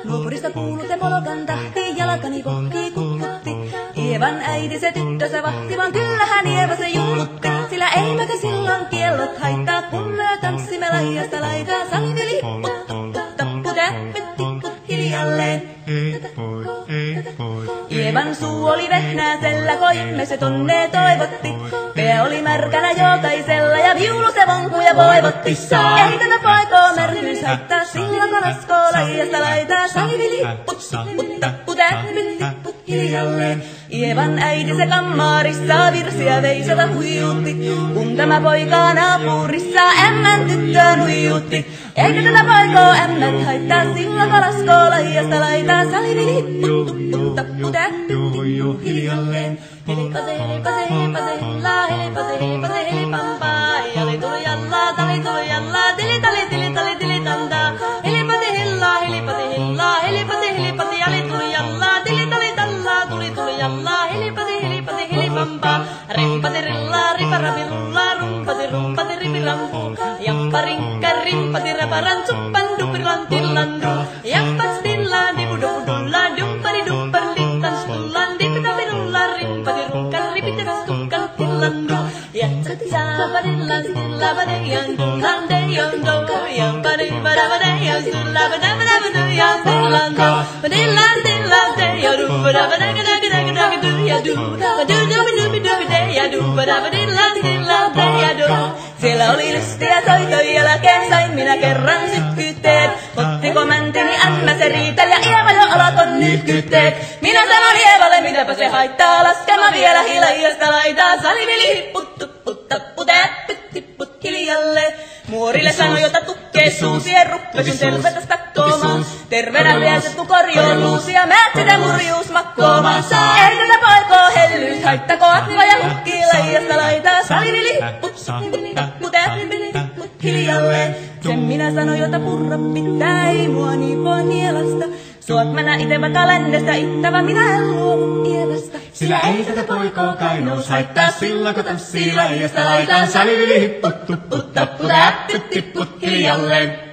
Luopurista kuuluu se polokan tahti, jalkani pohkii kukkutti. Ievan äiti se tyttönsä vahti, vaan kyllähän Ieva se jullutti. Sillä eiväkä silloin kiellot haittaa, kun me tanssimme laidasta laitaan. Salivilipput, tappu, täppyt, tipput hiljalleen. Ievan suu oli vehnäisellä, koimme se tonne toivotti. Pää oli märkänä jokaisella ja viulu se vonkuja voivotti. Ei tätä poikoo märkyys haittaa, sillä kalaskoo laidasta laitaa. Salivilipput, tappu, täppyt, tipput hiljalleen. Ievan äiti se kammarissa virsiä veisata huijutti, kun tämä poika naapurissa ämmän tyttöön huijutti. Eikä tätä poikoo ämmät haittaa, sillä kalaskoo laidasta laitaa. Salivilipput, tupput, tappu, täppyt, tipput hiljalleen. Helipase, helipase, helipase, hilla, helipase, helipase, helipampaa. Jali tuli jallaa, tali tuli jallaa, tili tali tili tali tili tantaa. Helipase, hilla, helipase, hilla, helipase, helipase, jali tuli jallaa, tili tali tallaa, tuli tuli jallaa. Helipase, helipase, helipampaa. Rimpase, rillaa, riparapi, rullaa, rumpase, rumpase, ripirampu. Jappa, rinkka, rimpasi, raparan, suppan, dupiran, tillandu. Jappa, stillaan, dipudupudullaa, duppari, duppari, littan, stullaan, dipitapi, rullaa, rimpasi, rukkan, ripitas, tukkan, tillandu. Jatsat, saabadillan, stillabadayan, tullan, deyon, do. Jampari, badabadayan, stillabadabadayan, stillando. Badillan, stillan, deyon, badabadagadagadagadagadu, yadu. Badudubidubidubideya, badabadillan, stillan, deyadu. Siellä oli lystiä soitoja jälkeen, sain minä kerran sykkyytteet. Ottiko mäntini ämmä se riitä ja Ieva jo alaton nyhkytteet. Minä sanon Ievalle, mitäpä se haittaa, laskema vielä hiljasta laitaa. Salivili hipput, tupput, tappu, täppyt, tipput hiljalle. Muorille sanoi, jota tukkee suusien ruppesun tervetäs takkoomaan. Terveenä pääsettu korjoon luusia, määt sitä murjuus makkoomaan. Ei tätä poikoo hellyys haittako, atva ja hukkii laidasta laitaa. Salivili hipput, tappu, täppyt, tipput hiljalle. Sen minä sanoin, jota purra pitää, ei mua niin voi nielasta. Suot mä ite vaikka lännestä ittävä, minä en luovu Ievasta. Sillä ei tätä poikoo kainous haittaa, silloin kun tanssii laidasta laitaan. Salivili hipput, tupput, tappu, täppyt, tipput hiljalleen.